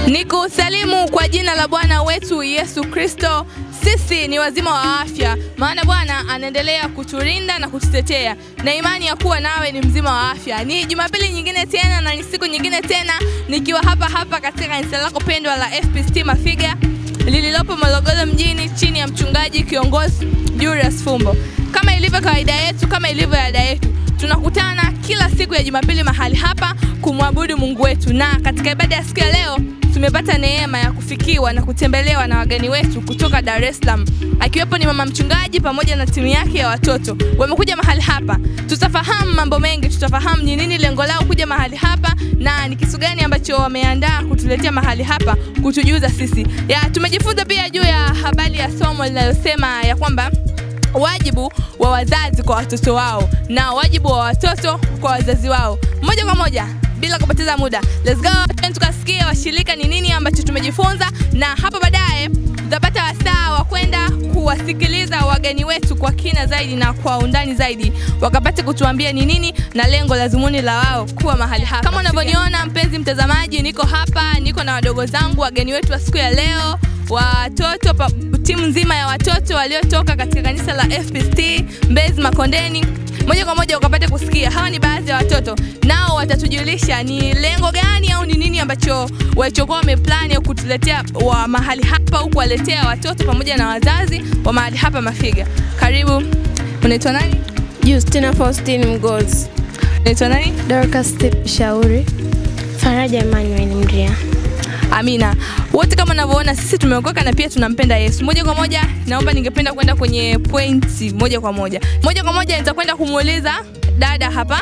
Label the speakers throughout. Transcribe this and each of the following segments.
Speaker 1: Nikusalimu kwa jina la Bwana wetu Yesu Kristo. Sisi ni wazima wa afya, maana Bwana anaendelea kutulinda na kututetea, na imani ya kuwa nawe ni mzima wa afya. Ni Jumapili nyingine tena na ni siku nyingine tena nikiwa hapa katika kanisa lako pendwa la FPCT Mafiga lililopo Morogoro mjini chini ya mchungaji kiongozi Julius Fumbo. Kama ilivyo kawaida yetu, kama ilivyo ada yetu, tunakutana kila siku ya Jumapili mahali hapa kumwabudu Mungu wetu, na katika ibada ya siku ya leo tumepata neema ya kufikiwa na kutembelewa na wageni wetu kutoka Dar es Salaam, akiwepo ni mama mchungaji pamoja na timu yake ya watoto. Wamekuja mahali hapa. Tutafahamu mambo mengi, tutafahamu ni nini lengo lao kuja mahali hapa na ni kitu gani ambacho wameandaa kutuletea mahali hapa kutujuza sisi. Tumejifunza pia juu ya habari ya somo linalosema ya kwamba wajibu wa wazazi kwa watoto wao na wajibu wa watoto kwa wazazi wao. Moja kwa moja bila kupoteza muda, let's go tukasikie washirika ni nini ambacho tumejifunza, na hapa baadaye tutapata wasaa wa kwenda kuwasikiliza wageni wetu kwa kina zaidi na kwa undani zaidi, wakapate kutuambia ni nini na lengo la dhumuni la wao kuwa mahali hapa. Kama unavyoniona mpenzi mtazamaji, niko hapa, niko na wadogo zangu, wageni wetu wa siku ya leo, watoto, timu nzima ya watoto waliotoka katika kanisa la FPCT Mbezi Makondeni. Moja kwa moja ukapate kusikia hawa ni baadhi ya watoto, nao watatujulisha ni lengo gani au ni nini ambacho walichokuwa wameplani kutuletea wa mahali hapa, au kuwaletea watoto pamoja na wazazi wa mahali hapa Mafiga. Karibu. Unaitwa nani?
Speaker 2: Justina Faustine Mgozi.
Speaker 1: Unaitwa nani?
Speaker 3: Dorcas Shauri.
Speaker 2: Faraja Emmanuel Mria.
Speaker 1: Amina. Wote kama unavyoona sisi tumeokoka na pia tunampenda Yesu. Moja kwa moja naomba ningependa kwenda kwenye pointi moja kwa moja. Moja kwa moja nitakwenda kumuuliza dada hapa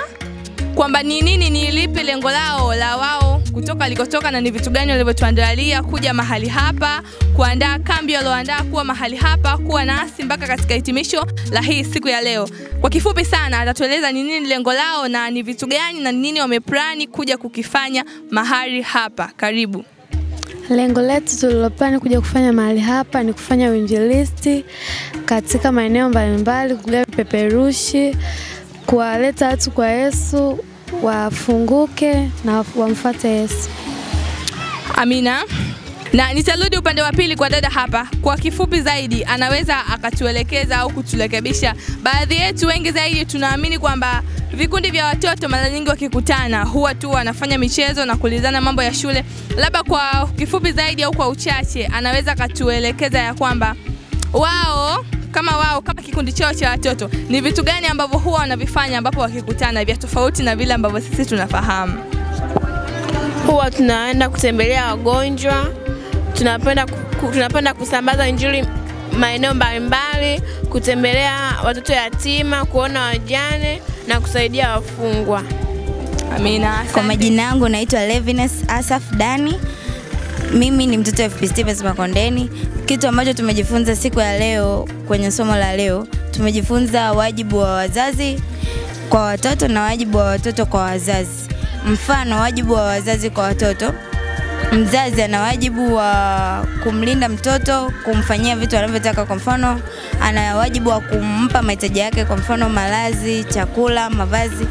Speaker 1: kwamba ni nini, ni lipi lengo lao la wao kutoka alikotoka na ni vitu gani walivyotuandalia kuja mahali hapa, kuandaa kambi walioandaa kuwa mahali hapa, kuwa nasi mpaka katika hitimisho la hii siku ya leo. Kwa kifupi sana atatueleza ni nini lengo lao na ni vitu gani na nini wameplani kuja kukifanya mahali hapa. Karibu.
Speaker 3: Lengo letu tulilopani kuja kufanya mahali hapa ni kufanya uinjilisti katika maeneo mbalimbali, kugawa peperushi, kuwaleta watu kwa Yesu, wafunguke na wamfuate Yesu.
Speaker 1: Amina. Na nitarudi upande wa pili kwa dada hapa. Kwa kifupi zaidi anaweza akatuelekeza au kuturekebisha. Baadhi yetu wengi zaidi tunaamini kwamba vikundi vya watoto mara nyingi wakikutana huwa tu wanafanya michezo na kulizana mambo ya shule. Labda kwa kifupi zaidi au kwa uchache anaweza akatuelekeza ya kwamba wao kama kikundi chao cha watoto ni vitu gani ambavyo huwa wanavifanya ambapo wakikutana vya tofauti na vile ambavyo sisi tunafahamu.
Speaker 2: Huwa tunaenda kutembelea wagonjwa, tunapenda kusambaza injili maeneo mbalimbali, kutembelea watoto yatima, kuona wajane na kusaidia wafungwa.
Speaker 1: Amina.
Speaker 4: Kwa majina yangu naitwa Leviness Asaf Dani. Mimi ni mtoto wa FPCT Mbezi Makondeni. Kitu ambacho tumejifunza siku ya leo kwenye somo la leo, tumejifunza wajibu wa wazazi kwa watoto na wajibu wa watoto kwa wazazi. Mfano, wajibu wa wazazi kwa watoto, mzazi ana wajibu wa kumlinda mtoto, kumfanyia vitu anavyotaka. Kwa mfano, ana wajibu wa kumpa mahitaji yake, kwa mfano malazi, chakula, mavazi.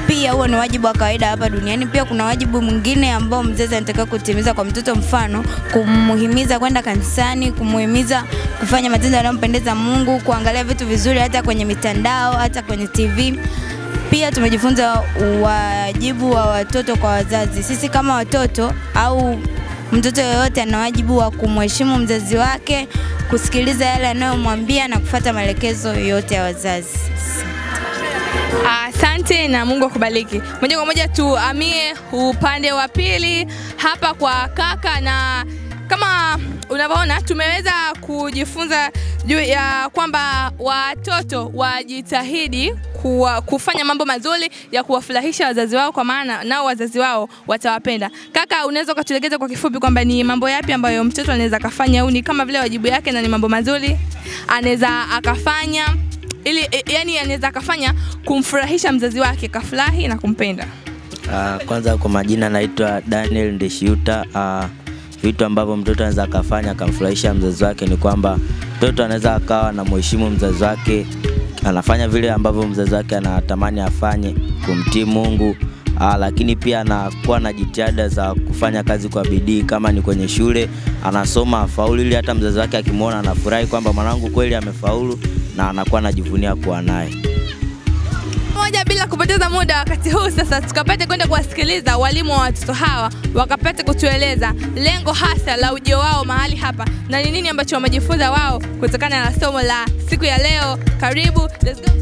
Speaker 4: Pia huo ni wajibu wa kawaida hapa duniani. Pia kuna wajibu mwingine ambao mzazi anataka kutimiza kwa mtoto, mfano kumhimiza kwenda kanisani, kumhimiza kufanya matendo yanayompendeza Mungu, kuangalia vitu vizuri hata kwenye mitandao, hata kwenye TV. Pia tumejifunza wajibu wa watoto kwa wazazi. Sisi kama watoto au mtoto yoyote ana wajibu wa kumheshimu mzazi wake, kusikiliza yale anayomwambia na kufuata maelekezo yote ya wazazi.
Speaker 1: Asante na Mungu akubariki. Moja kwa moja tuamie upande wa pili hapa kwa kaka, na kama unavyoona tumeweza kujifunza juu ya kwamba watoto wajitahidi kufanya mambo mazuri ya kuwafurahisha wazazi wao, kwa maana nao wazazi wao watawapenda. Kaka, unaweza kutueleza kwa kifupi kwamba ni mambo yapi ambayo mtoto anaweza kufanya au ni kama vile wajibu yake na ni mambo mazuri anaweza akafanya ili yani anaweza akafanya kumfurahisha mzazi wake, kafurahi na kumpenda?
Speaker 5: Kwanza kwa majina naitwa Daniel Ndeshiuta. Vitu ambavyo mtoto anaweza akafanya kumfurahisha mzazi wake ni kwamba mtoto anaweza akawa na mheshimu mzazi wake, anafanya vile ambavyo mzazi wake anatamani afanye, kumtii Mungu, lakini pia anakuwa na jitihada za kufanya kazi kwa bidii. Kama ni kwenye shule anasoma afaulu, ili hata mzazi wake akimwona anafurahi kwamba mwanangu kweli amefaulu, na anakuwa anajivunia kuwa naye.
Speaker 1: Moja, bila kupoteza muda wakati huu sasa tukapate kwenda kuwasikiliza walimu wa watoto hawa, wakapate kutueleza lengo hasa la ujio wao mahali hapa na ni nini ambacho wamejifunza wao kutokana na somo la siku ya leo. Karibu, let's go.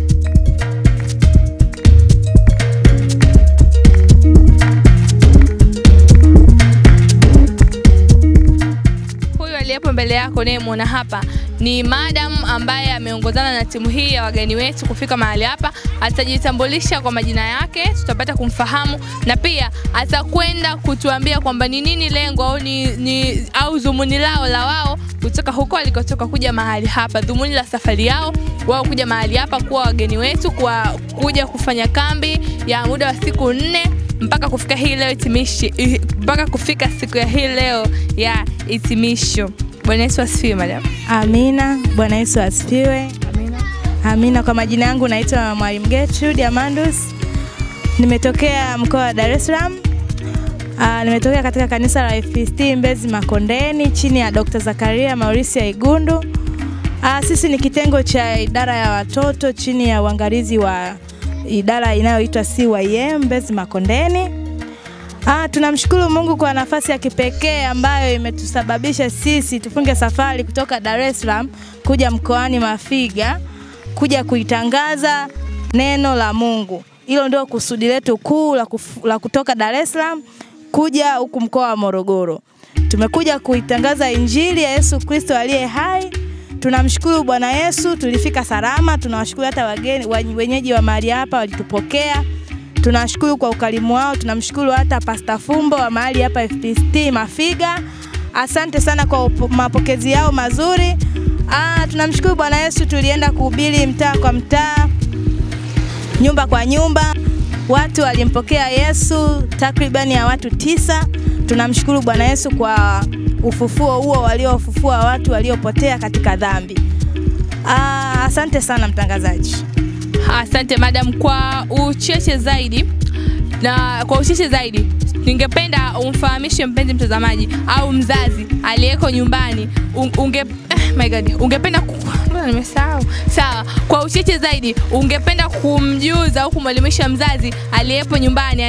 Speaker 1: Aliyepo mbele yako unayemwona hapa ni madam ambaye ameongozana na timu hii ya wageni wetu kufika mahali hapa. Atajitambulisha kwa majina yake, tutapata kumfahamu, na pia atakwenda kutuambia kwamba ni nini lengo au dhumuni lao la wao kutoka huko alikotoka kuja mahali hapa. Dhumuni la safari yao wao kuja mahali hapa kuwa wageni wetu, kuja kufanya kambi ya muda wa siku 4 mpaka kufika hii leo mpaka kufika siku ya hii leo ya hitimisho. Bwana Yesu asifiwe madam.
Speaker 6: Amina. Bwana Yesu asifiwe.
Speaker 1: Amina.
Speaker 6: Amina. Kwa majina yangu naitwa Mwalimu Gertrude Amandus. Nimetokea mkoa wa Dar es Salaam. Nimetokea katika kanisa la FPST Mbezi Makondeni chini ya Dr. Zakaria Mauricio Igundu. Sisi ni kitengo cha idara ya watoto chini ya uangalizi wa idara inayoitwa CYM Mbezi Makondeni. Tunamshukuru Mungu kwa nafasi ya kipekee ambayo imetusababisha sisi tufunge safari kutoka Dar es Salaam kuja mkoani Mafiga kuja kuitangaza neno la Mungu. Hilo ndio kusudi letu kuu la kutoka Dar es Salaam kuja huku mkoa wa Morogoro. Tumekuja kuitangaza injili ya Yesu Kristo aliye hai. Tunamshukuru Bwana Yesu, tulifika salama. Tunawashukuru hata wageni wenyeji wa mahali hapa walitupokea. Tunashukuru kwa ukarimu wao. Tunamshukuru hata Pastor Fumbo wa mahali hapa FPST Mafiga. Asante sana kwa mapokezi yao mazuri. Tunamshukuru Bwana Yesu, tulienda kuhubiri mtaa kwa mtaa, nyumba kwa nyumba. Watu walimpokea Yesu, takriban ya watu 9. Tunamshukuru Bwana Yesu kwa ufufuo huo waliofufua watu waliopotea katika dhambi. Asante sana mtangazaji.
Speaker 1: Asante madam. Kwa ucheche zaidi ningependa umfahamishe mpenzi mtazamaji au mzazi aliyeko nyumbani ungependa nimesahau. Sawa. Kwa ucheche zaidi ungependa kumjuza au kumwelimisha mzazi aliyepo nyumbani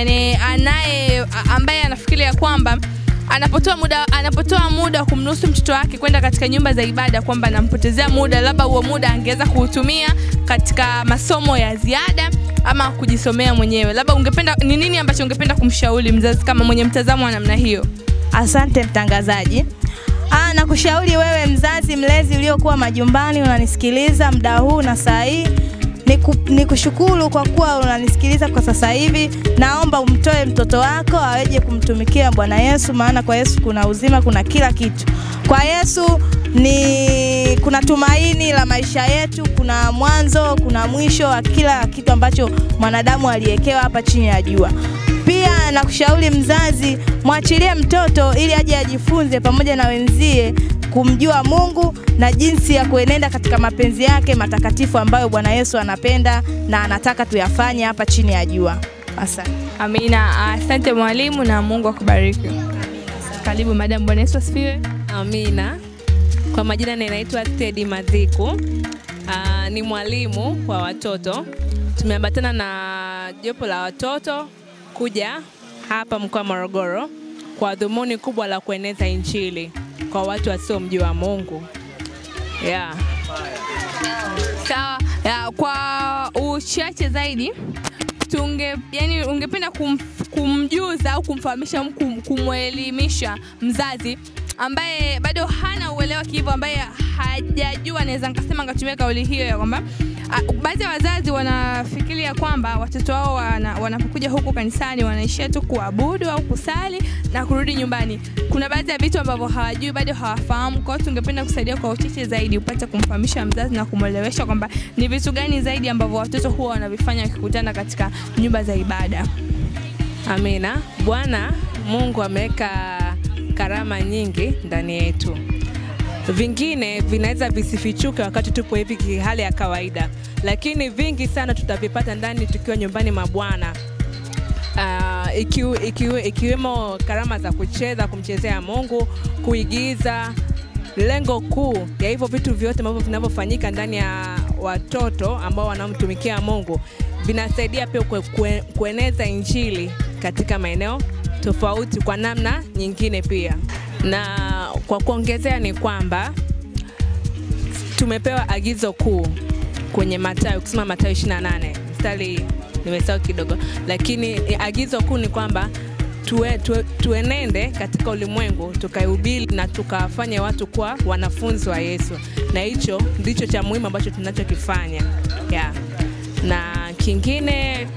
Speaker 1: ambaye anafikiria kwamba anapotoa muda wa kumruhusu mtoto wake kwenda katika nyumba za ibada kwamba anampotezea muda, labda huo muda angeweza kuutumia katika masomo ya ziada ama kujisomea mwenyewe. Labda ni nini ambacho ungependa kumshauri mzazi kama mwenye mtazamo wa namna hiyo?
Speaker 6: Asante mtangazaji. Nakushauri wewe mzazi mlezi uliokuwa majumbani unanisikiliza muda huu na saa hii, nikushukuru kwa kuwa unanisikiliza kwa sasa hivi. Naomba umtoe mtoto wako aweje kumtumikia Bwana Yesu, maana kwa Yesu kuna uzima, kuna kila kitu. Kwa Yesu kuna tumaini la maisha yetu, kuna mwanzo, kuna mwisho wa kila kitu ambacho mwanadamu aliyekewa hapa chini ya jua. Pia nakushauri mzazi, mwachilie mtoto ili aje ajifunze pamoja na wenzie kumjua Mungu na jinsi ya kuenenda katika mapenzi yake matakatifu ambayo Bwana Yesu anapenda na anataka tuyafanye hapa chini ya jua. Asante.
Speaker 1: Amina. Asante mwalimu na Mungu akubariki. Karibu madam. Bwana Yesu asifiwe.
Speaker 7: Amina. Kwa majina ninaitwa Teddy Madhiku. Ni mwalimu wa watoto. Tumeambatana na jopo la watoto kuja hapa mkoa wa Morogoro kwa dhumuni kubwa la kueneza injili kwa watu wasiomjua Mungu.
Speaker 1: Sawa. Kwa uchache zaidi ungependa kumjuza au kumfahamisha, kumwelimisha mzazi ambaye bado hana uelewa hivyo, ambaye hajajua, naweza nikasema ngatumia kauli hiyo ya kwamba baadhi ya wazazi wanafikiria kwamba watoto wao wanapokuja huku kanisani wanaishia tu kuabudu au kusali na kurudi nyumbani. Kuna baadhi ya vitu ambavyo hawajui, bado hawafahamu. Kwa hiyo tungependa kusaidia kwa uchache zaidi upate kumfahamisha mzazi na kumwelewesha kwamba ni vitu gani zaidi ambavyo watoto huwa wanavifanya wakikutana katika nyumba za ibada.
Speaker 7: Amina. Bwana Mungu ameweka karama nyingi ndani yetu. Vingine vinaweza visifichuke wakati tupo hivi hali ya kawaida, lakini vingi sana tutavipata ndani tukiwa nyumbani mwa Bwana. ikiwemo karama za kucheza, kumchezea Mungu, kuigiza. Lengo kuu ya hivyo vitu vyote ambavyo vinavyofanyika ndani ya watoto ambao wanamtumikia Mungu vinasaidia pia kueneza injili katika maeneo tofauti kwa namna nyingine pia. Na kwa kuongezea ni kwamba tumepewa agizo kuu kwenye Mathayo, kusema Mathayo 28 mstari nimesahau kidogo, lakini agizo kuu ni kwamba tuenende katika ulimwengu, tukaihubiri na tukafanya watu kuwa wanafunzi wa Yesu. Na hicho ndicho cha muhimu ambacho tunachokifanya. Na kingine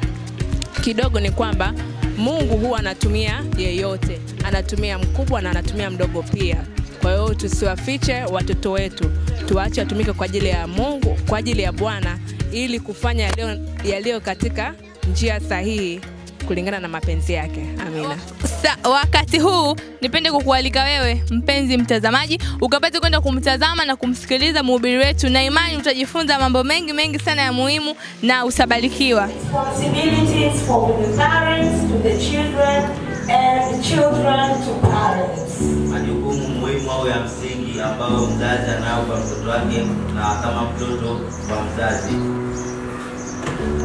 Speaker 7: kidogo ni kwamba Mungu huwa anatumia yeyote, anatumia mkubwa na anatumia mdogo pia. Kwa hiyo tusiwafiche watoto wetu, tuache watumike kwa ajili ya Mungu, kwa ajili ya Bwana, ili kufanya yaliyo katika njia sahihi kulingana na mapenzi yake. Amina.
Speaker 1: Wakati huu nipende kukualika wewe mpenzi mtazamaji ukapate kwenda kumtazama na kumsikiliza mhubiri wetu, na imani utajifunza mambo mengi sana ya muhimu na usabarikiwa.
Speaker 8: Responsibilities for the parents to the children and the children to parents.
Speaker 5: Majukumu muhimu au ya msingi ambayo mzazi anao kwa mtoto wake na kama mtoto kwa mzazi.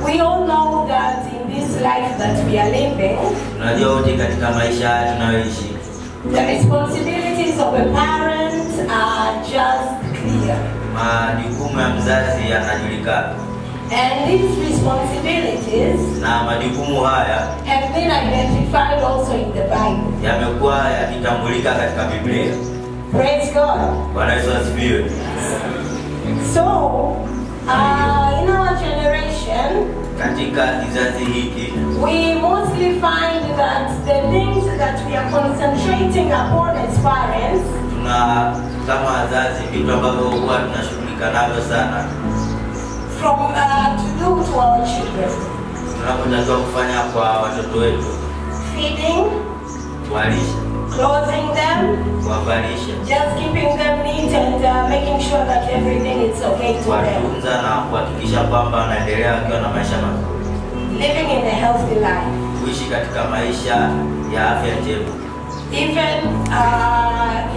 Speaker 8: We all know that in this life that we are living,
Speaker 5: tunajua wote katika maisha haya tunayoishi,
Speaker 8: the responsibilities of a parent are just clear.
Speaker 5: Majukumu ya mzazi yanajulikana.
Speaker 8: And these responsibilities
Speaker 5: na majukumu haya
Speaker 8: have been identified also in the Bible.
Speaker 5: Yamekuwa yakitambulika katika Biblia.
Speaker 8: Praise God.
Speaker 5: Bwana Yesu asifiwe.
Speaker 8: So, in our generation,
Speaker 5: katika kizazi hiki,
Speaker 8: we mostly find that the things that we are concentrating upon as parents,
Speaker 5: tuna kama wazazi vitu ambavyo huwa tunashughulika navyo sana,
Speaker 8: from to do to our children.
Speaker 5: Tunapotakiwa kufanya kwa watoto wetu:
Speaker 8: feeding,
Speaker 5: kuwalisha,
Speaker 8: clothing them,
Speaker 5: kuwavalisha,
Speaker 8: just keeping them neat and making sure that everything is okay to them.
Speaker 5: Kuwatunza na kuhakikisha kwamba wanaendelea wakiwa na maisha mazuri.
Speaker 8: Living in a healthy life.
Speaker 5: Kuishi katika maisha ya afya njema.
Speaker 8: Even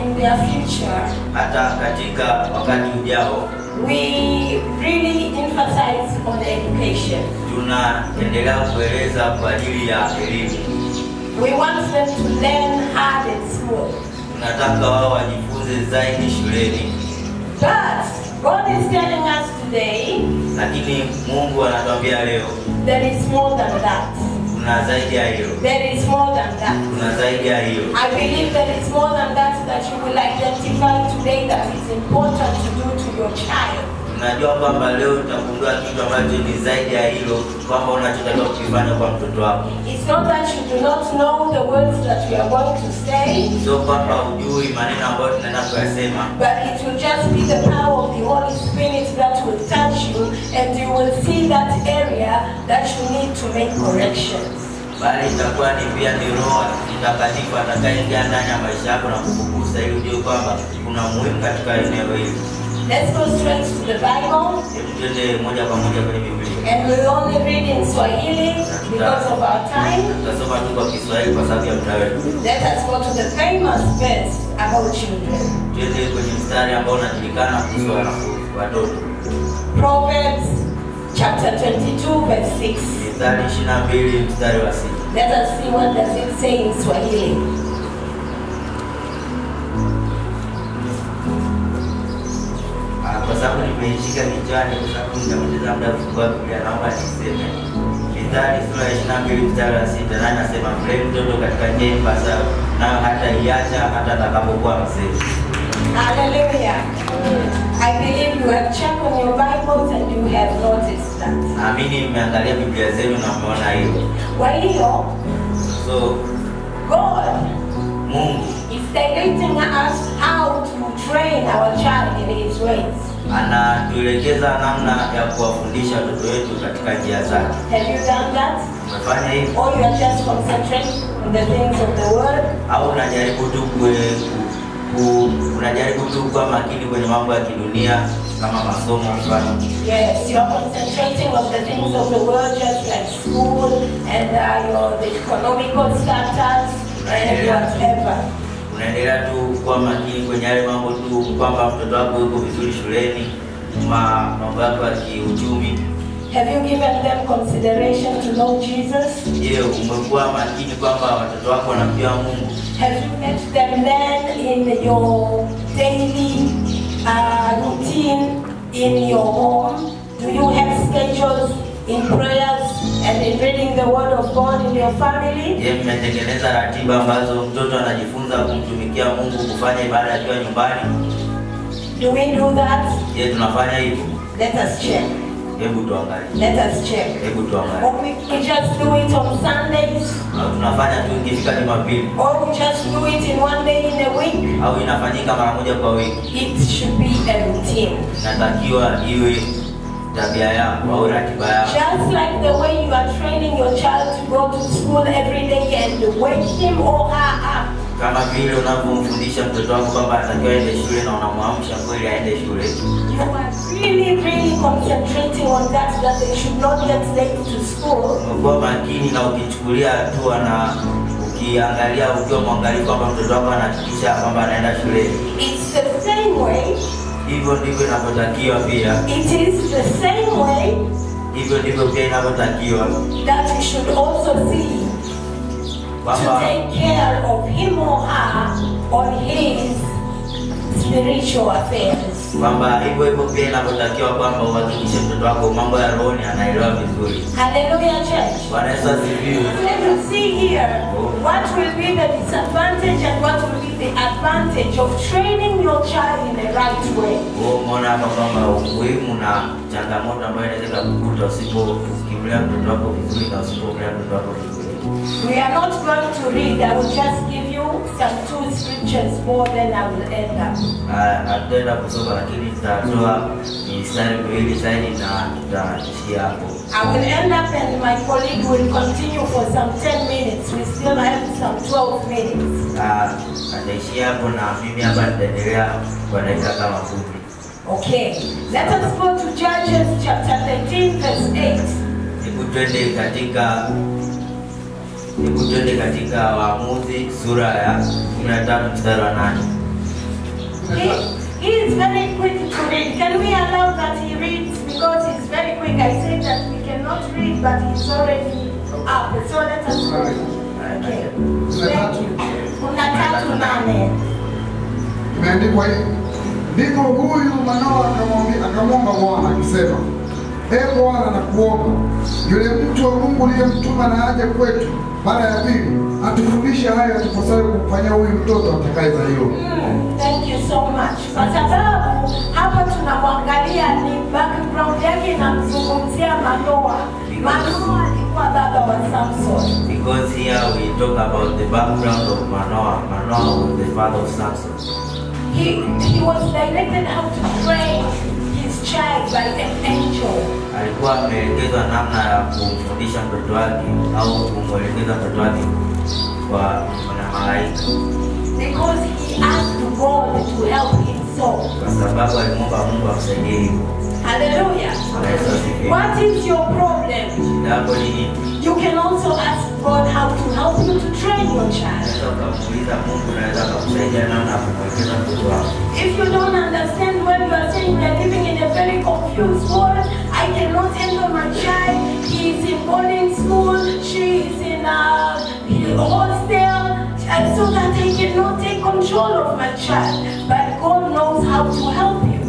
Speaker 8: in their future.
Speaker 5: Hata katika wakati ujao.
Speaker 8: We really emphasize on education.
Speaker 5: Tunaendelea kueleza kwa ajili ya elimu.
Speaker 8: We want them to learn hard at school.
Speaker 5: Tunataka wao wajifunze zaidi shuleni.
Speaker 8: But God is telling us today,
Speaker 5: lakini Mungu anatuambia leo,
Speaker 8: there is more than that.
Speaker 5: Kuna zaidi ya hilo.
Speaker 8: There is more than that.
Speaker 5: Kuna zaidi ya hilo.
Speaker 8: I believe there is more than that you will identify today that is important to do to your child.
Speaker 5: Tunajua kwamba leo utagundua kitu ambacho ni zaidi ya hilo, kwamba unachotakiwa kufanya kwa mtoto wako.
Speaker 8: It's not that you do not know the words that we are going to say.
Speaker 5: Sio kwamba hujui maneno ambayo tunaenda kuyasema.
Speaker 8: But it will just be the power of the Holy Spirit that will touch you, and you will see that area that you need to make corrections.
Speaker 5: Bali itakuwa ni pia ni Roho Mtakatifu atakayeingia ndani ya maisha yako na kukugusa ili ujue kwamba kuna muhimu katika eneo hili.
Speaker 8: Let's go straight to the Bible.
Speaker 5: Tuende moja kwa moja kwenye Biblia.
Speaker 8: And we'll only read in Swahili because of our time.
Speaker 5: Tutasoma tu kwa Kiswahili kwa sababu ya muda wetu.
Speaker 8: Let us go to the famous verse about children.
Speaker 5: Tuende kwenye mstari ambao unajulikana kuhusu watoto.
Speaker 8: Proverbs chapter 22 verse 6.
Speaker 5: Mstari 22 mstari wa 6.
Speaker 8: Let us see what does it say in Swahili.
Speaker 5: Kwa sababu nimeishika kichwani, kwa sababu nitapoteza muda kufungua Biblia, naomba niseme. Mithali sura ya 22 mstari wa 6, na anasema mlee mtoto katika njia impasayo, nayo hata iacha hata atakapokuwa mzee.
Speaker 8: Hallelujah. I believe you have checked on your Bibles and you have noticed that.
Speaker 5: Naamini mmeangalia Biblia zenu na mmeona hilo.
Speaker 8: Kwa hiyo,
Speaker 5: so
Speaker 8: God,
Speaker 5: Mungu,
Speaker 8: is directing us how to train our child in His ways.
Speaker 5: Anatuelekeza namna ya kuwafundisha watoto wetu katika njia zake.
Speaker 8: Have you done that?
Speaker 5: Umefanya hivyo?
Speaker 8: Or you are just concentrating on the things of the world?
Speaker 5: Au unajaribu tu unajaribu tu kuwa makini kwenye mambo ya kidunia kama masomo mfano.
Speaker 8: Yes, you are concentrating on the things of the world, just like school and the economical status and whatever.
Speaker 5: Unaendelea tu kuwa makini kwenye yale mambo tu kwamba mtoto wako yuko vizuri shuleni, mambo yako ya kiuchumi.
Speaker 8: Have you given them consideration to know Jesus?
Speaker 5: Je, umekuwa makini kwamba watoto wako wanamjua Mungu?
Speaker 8: Have you met them then in your daily routine in your home? Do you have schedules in prayers and in reading the word of God in your family?
Speaker 5: Je, mmetengeneza ratiba ambazo mtoto anajifunza kumtumikia Mungu, kufanya ibada akiwa nyumbani?
Speaker 8: Do we do that?
Speaker 5: Je, tunafanya hivyo?
Speaker 8: Let us check.
Speaker 5: Hebu tuangalie.
Speaker 8: Let us check.
Speaker 5: Hebu tuangalie.
Speaker 8: Or we just do it on Sundays?
Speaker 5: Tunafanya tu ikifika Jumapili.
Speaker 8: Or we just do it in one day in a week?
Speaker 5: Au inafanyika mara moja kwa wiki?
Speaker 8: It should be a routine.
Speaker 5: Natakiwa iwe tabia yako au ratiba yako.
Speaker 8: Just like the way you are training your child to go to school every day and wake him or her up.
Speaker 5: Kama vile unapomfundisha mtoto wako kwamba anatakiwa aende shule na unamwamsha kweli aende shule.
Speaker 8: You are really concentrating on that they should not get late to school.
Speaker 5: Unakuwa makini na ukichukulia hatua na ukiangalia ukiwa mwangalifu kwamba mtoto wako anahakikisha kwamba anaenda shule.
Speaker 8: It's the same way.
Speaker 5: Hivyo ndivyo inavyotakiwa pia.
Speaker 8: It is the same way.
Speaker 5: Hivyo ndivyo pia inavyotakiwa.
Speaker 8: That we should also see to take care of him or her on his spiritual affairs.
Speaker 5: Kwamba hivyo pia inavyotakiwa kwamba uhakikishe mtoto wako mambo ya roho anaelewa vizuri.
Speaker 8: Hallelujah, church.
Speaker 5: Bwana Yesu asifiwe.
Speaker 8: Let us see here what will be the disadvantage and what will be the advantage of training your child in the right way.
Speaker 5: Umeona hapa kwamba umuhimu na changamoto ambayo inaweza kukuta usipokimlea mtoto wako vizuri na usipomlea mtoto wako vizuri.
Speaker 8: We are not going to read. I will just give you some 2 scriptures more, then I will end up.
Speaker 5: Atenda kusoma lakini tutatoa mistari miwili zaidi na tutaishia hapo.
Speaker 8: I will end up and my colleague will continue for some 10 minutes. We still have some 12 minutes.
Speaker 5: Ataishia hapo na mimi hapa nitaendelea kwa dakika kama 10.
Speaker 8: Okay. Let us go to Judges chapter 13 verse 8.
Speaker 5: Hebu twende katika Waamuzi sura ya 13 mstari wa 8.
Speaker 8: He is very quick to read. Can we allow that he reads? Because he's very quick. I said that we cannot read, but he's already up. So let us go. Okay. Kuna 3:8.
Speaker 9: Imeandikwa hivi. Ndipo huyu Manoa akamwomba Bwana akisema, "Ee Bwana, nakuomba yule mtu wa Mungu aliyemtuma na aje kwetu mara ya pili, atufundishe haya tupasayo kumfanyia huyu mtoto atakayezaliwa."
Speaker 8: Thank you so much. Kwa sababu hapa tunamwangalia ni background yake inamzungumzia Manoa. Manoa alikuwa baba wa Samson.
Speaker 5: Because here we talk about the background of Manoah. Manoah was the father of Samson.
Speaker 8: He was directed how to train his child by an angel.
Speaker 5: Alikuwa ameelekezwa namna ya kumfundisha mtoto wake au kumwelekeza mtoto wake kwa malaika.
Speaker 8: Because he asked God to help him so.
Speaker 5: Kwa sababu alimwomba Mungu amsaidie hivyo.
Speaker 8: Hallelujah. What is your problem?
Speaker 5: Jambo ni
Speaker 8: You can also ask God how to help you to train your child.
Speaker 5: Unaweza Mungu anaweza kukusaidia namna ya kumwelekeza mtoto wako.
Speaker 8: If you don't understand what you are saying, we are living in a very confused world. I cannot handle my child. He is in boarding school. She is in a hostel. So that I cannot take control of my child. But God knows how to help you.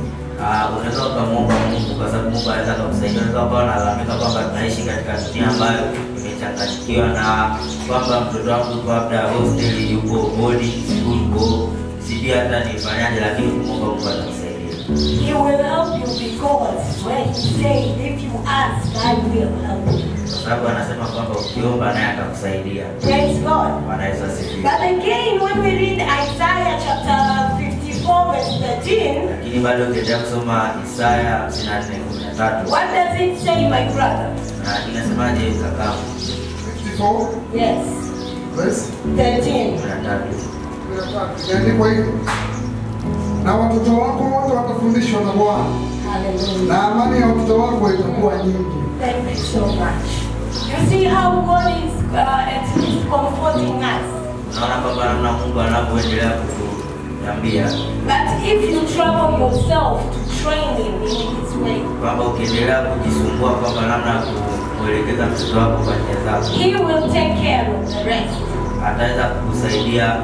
Speaker 5: Unaweza kumwomba Mungu kwa sababu Mungu anaweza kukusaidia. Unaweza kuwa unalalamika kwamba tunaishi katika dunia ambayo imechanganyikiwa na kwamba mtoto wangu kwa labda hostel yuko boarding school, sijui hata nifanyaje, lakini kumwomba Mungu atakusaidia.
Speaker 8: He will help you because when he said, if you ask, I will help you.
Speaker 5: Kwa sababu anasema kwamba ukiomba naye atakusaidia.
Speaker 8: Praise God.
Speaker 5: Bwana Yesu asifiwe.
Speaker 8: But again, when we read Isaiah chapter 54 verse 13,
Speaker 5: lakini bado ukiendelea kusoma Isaya 54:13.
Speaker 8: what does it say, my brother?
Speaker 5: Na inasemaje kaka?
Speaker 9: 54.
Speaker 8: Yes.
Speaker 9: Verse
Speaker 8: 13.
Speaker 9: 13. Imeandikwa hivi. na watoto wako wote watafundishwa na Bwana,
Speaker 8: Hallelujah.
Speaker 9: na amani ya watoto wako itakuwa nyingi.
Speaker 8: Thank you so much. You see how God is at least comforting us.
Speaker 5: Naona kwamba namna Mungu anavyoendelea kutuambia
Speaker 8: But if you trouble yourself to train him in his way,
Speaker 5: kwamba ukiendelea kujisumbua kwamba namna kuelekeza mtoto wako kwa njia zako,
Speaker 8: he will take care of the rest.
Speaker 5: ataweza kukusaidia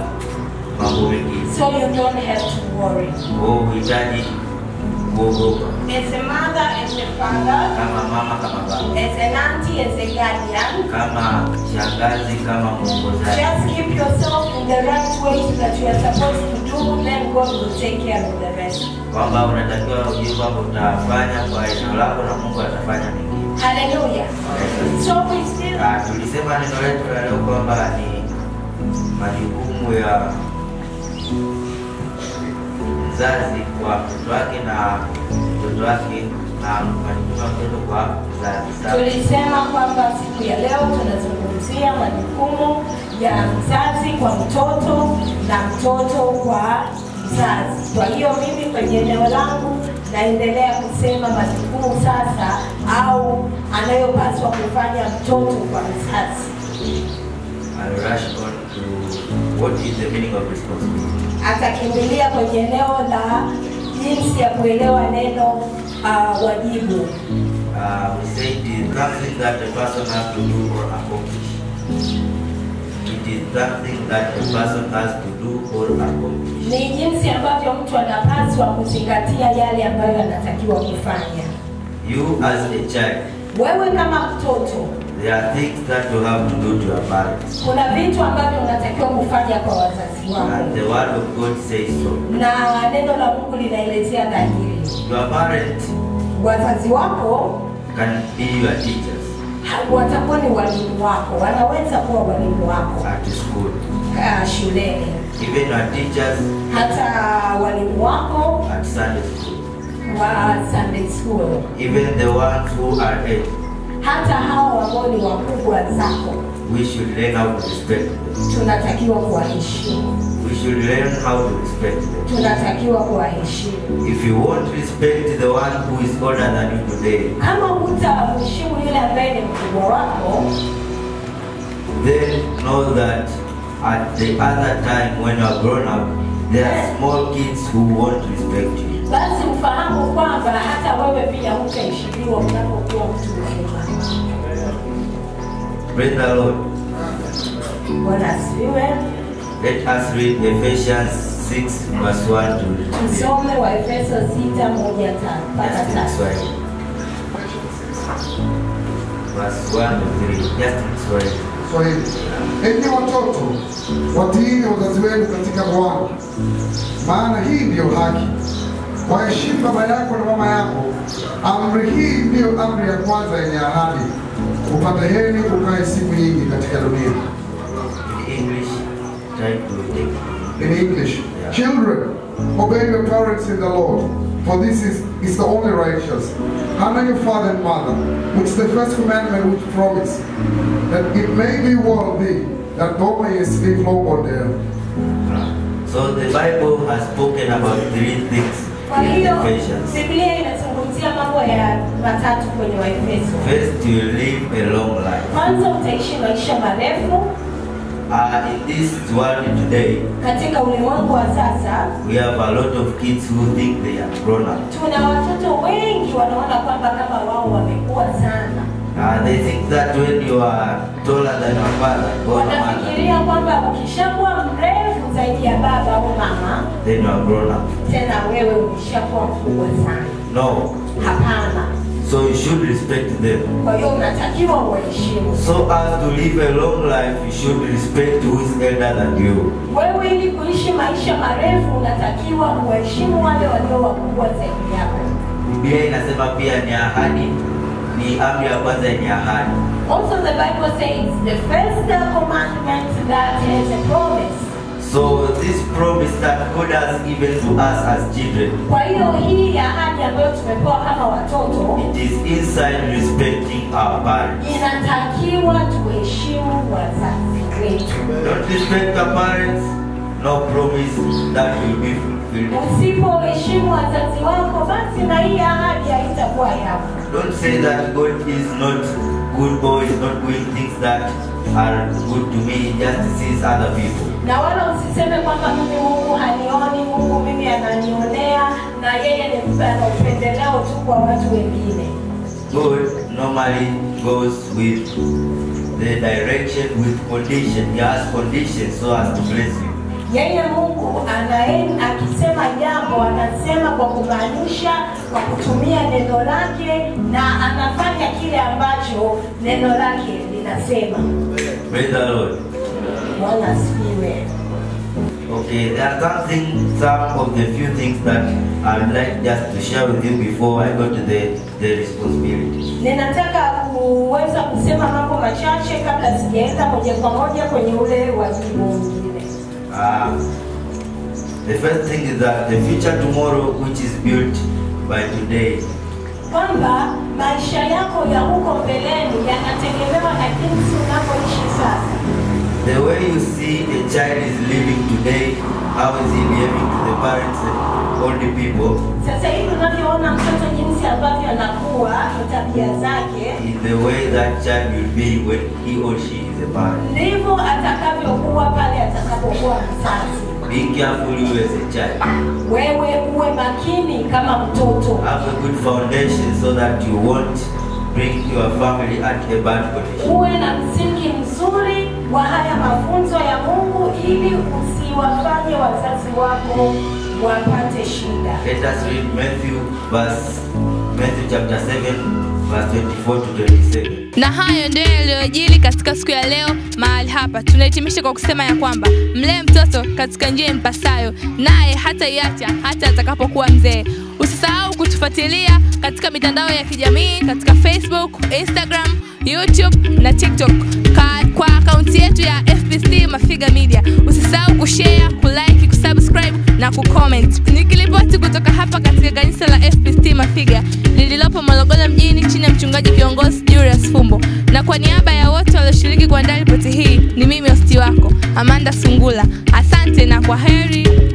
Speaker 5: mambo mengine.
Speaker 8: So you don't have to worry.
Speaker 5: Wewe uhitaji kuogopa,
Speaker 8: As a mother, as a father,
Speaker 5: kama mama, kama baba,
Speaker 8: as an auntie, as a guardian,
Speaker 5: kama shangazi, kama mwongozaji.
Speaker 8: just keep yourself in the right way that you are supposed to do, then God will take care of the rest.
Speaker 5: Kwamba unatakiwa ujue kwamba utafanya kwa eneo lako na Mungu atafanya mengine.
Speaker 8: Hallelujah. So we still
Speaker 5: Tulisema neno letu la leo kwamba ni majukumu ya mzazi kwa mtoto wake na mtoto wake na majukumu ya mtoto kwa mzazi.
Speaker 8: tulisema kwamba siku ya leo tunazungumzia majukumu ya mzazi kwa mtoto na mtoto kwa mzazi. Kwa hiyo mimi kwenye eneo langu naendelea kusema majukumu sasa au anayopaswa kufanya mtoto kwa mzazi.
Speaker 5: I'll rush on to what is the meaning of responsibility.
Speaker 8: Atakimbilia kwenye eneo la jinsi ya kuelewa neno wajibu.
Speaker 5: We say it is something that a person has to do or accomplish. It is something that a person has to do or accomplish.
Speaker 8: Ni jinsi ambavyo mtu anapaswa kuzingatia yale ambayo anatakiwa kufanya.
Speaker 5: You as a child,
Speaker 8: Wewe kama mtoto,
Speaker 5: there are things that you have to do to your parents.
Speaker 8: kuna vitu ambavyo unatakiwa kufanya kwa wazazi
Speaker 5: And
Speaker 8: wako,
Speaker 5: the word of God says so.
Speaker 8: na neno la Mungu linaelezea dhahiri.
Speaker 5: Your parents
Speaker 8: Wazazi wako
Speaker 5: can be your teachers
Speaker 8: watakuwa ni walimu wako, wanaweza kuwa walimu wako
Speaker 5: at school.
Speaker 8: shuleni,
Speaker 5: Even your teachers
Speaker 8: hata walimu wako
Speaker 5: at Sunday school.
Speaker 8: wa Sunday school,
Speaker 5: Even the ones who are eight.
Speaker 8: hata hao ambao ni wakubwa zako,
Speaker 5: We should learn how to respect them.
Speaker 8: tunatakiwa kuwaheshimu.
Speaker 5: We should learn how to respect them.
Speaker 8: Tunatakiwa kuwaheshimu.
Speaker 5: If you won't respect the one who is older than you today,
Speaker 8: Kama hutamheshimu yule ambaye ni mkubwa wako,
Speaker 5: then know that at the other time when you are grown up, there are small kids who won't respect you.
Speaker 8: basi ufahamu kwamba hata wewe pia hutaheshimiwa unapokuwa mtu mzima.
Speaker 5: Praise the Lord.
Speaker 8: Bwana asifiwe.
Speaker 5: Let us read Ephesians 6 verse 1 to 3.
Speaker 8: Tusome Waefeso 6:1-3.
Speaker 5: Just in Swahili. Verse 1 to 3. Just in Swahili.
Speaker 9: Swahili. Enyi watoto, watiini wazazi wenu katika Bwana, maana hii ndiyo haki. Waheshimu baba yako na mama yako. Amri hii ndiyo amri ya kwanza yenye ahadi, upate heri ukae siku nyingi katika dunia.
Speaker 5: In English, try to take
Speaker 9: In English, children, obey your parents in the Lord, for this is the only righteous. Honor your father and mother, which is the first commandment which promise, that it may be well thee, that thou mayest live long on earth.
Speaker 5: So the Bible has spoken about three things
Speaker 8: Kwa
Speaker 5: in
Speaker 8: hiyo
Speaker 5: Ephesians.
Speaker 8: Biblia inazungumzia mambo ya matatu kwenye Waefeso.
Speaker 5: First, you live a long life.
Speaker 8: Kwanza utaishi maisha marefu.
Speaker 5: In this world today,
Speaker 8: Katika ulimwengu wa sasa,
Speaker 5: we have a lot of kids who think they are grown up.
Speaker 8: tuna watoto wengi wanaona kwamba kama wao wamekuwa sana.
Speaker 5: They think that when you are taller than your father or mother,
Speaker 8: Wanafikiria kwamba ukishakuwa mrefu zaidi ya baba au mama,
Speaker 5: then you are grown up.
Speaker 8: tena wewe umeshakuwa mkubwa sana.
Speaker 5: No.
Speaker 8: Hapana.
Speaker 5: So you should respect them.
Speaker 8: Kwa hiyo unatakiwa uwaheshimu.
Speaker 5: So as to live a long life, you should respect who is elder than you.
Speaker 8: Wewe ili kuishi maisha marefu unatakiwa uwaheshimu wale walio wakubwa zaidi yako.
Speaker 5: Biblia inasema pia ni ahadi, ni amri ya kwanza yenye ahadi.
Speaker 8: Also the Bible says the first commandment that is a promise.
Speaker 5: So this promise that God has given to us as children,
Speaker 8: Kwa hiyo hii ahadi ambayo tumepewa kama watoto,
Speaker 5: it is inside respecting our parents.
Speaker 8: inatakiwa tuheshimu wazazi wetu.
Speaker 5: Don't respect your parents, no promise that will be fulfilled.
Speaker 8: Usipoheshimu wazazi wako, basi na hii ahadi haitakuwa yako.
Speaker 5: Don't say that God is not good or is not doing things that are good to me, just sees other people.
Speaker 8: Na wala usiseme kwamba mimi Mungu hanioni, Mungu mimi ananionea, na yeye ni ana upendeleo tu kwa watu wengine.
Speaker 5: God normally goes with the direction with condition. He has conditions so as to bless you.
Speaker 8: Yeye Mungu akisema jambo anasema kwa kumaanisha, kwa kutumia neno lake, na anafanya kile ambacho neno lake linasema.
Speaker 5: Praise the Lord.
Speaker 8: Bwana asifiwe.
Speaker 5: Okay, there are some of the few things that I'd like just to share with you before I go to the responsibility.
Speaker 8: Ninataka kuweza kusema mambo machache kabla sijaenda moja kwa moja kwenye ule wajibu mwingine.
Speaker 5: The first thing is that the future tomorrow which is built by today.
Speaker 8: Kwamba maisha yako ya huko mbeleni yanategemewa na jinsi unavyoishi sasa.
Speaker 5: The way you see a child is living today, how is he behaving to the parents and all the people?
Speaker 8: Sasa hivi unavyoona mtoto jinsi ambavyo anakuwa, tabia zake,
Speaker 5: is the way that child will be when he or she is a parent.
Speaker 8: Ndivyo atakavyokuwa pale atakapokuwa mzazi.
Speaker 5: Be careful you as a child.
Speaker 8: Wewe uwe makini kama mtoto.
Speaker 5: Have a good foundation so that you won't bring your family at a bad condition.
Speaker 8: Uwe na msingi mzuri wa haya mafunzo ya Mungu ili usiwafanye wazazi wako wapate shida.
Speaker 5: Let us read Matthew chapter 7 verse 24 to 27.
Speaker 1: Na hayo ndio yaliyojiri katika siku ya leo mahali hapa. Tunahitimisha kwa kusema ya kwamba mlee mtoto katika njia impasayo, naye hataiacha hata atakapokuwa mzee. Usisahau kutufuatilia katika mitandao ya kijamii katika Facebook, Instagram, YouTube na TikTok kwa akaunti yetu ya FPST Mafiga Media. Usisahau kushare, kulike, kusubscribe na kucomment. Nikilipoti kutoka hapa katika kanisa la FPST Mafiga lililopo Morogoro mjini chini ya mchungaji kiongozi Julius Fumbo. Na kwa niaba ya wote walioshiriki kuandaa ripoti hii, ni mimi hosti wako Amanda Sungula. Asante na kwaheri.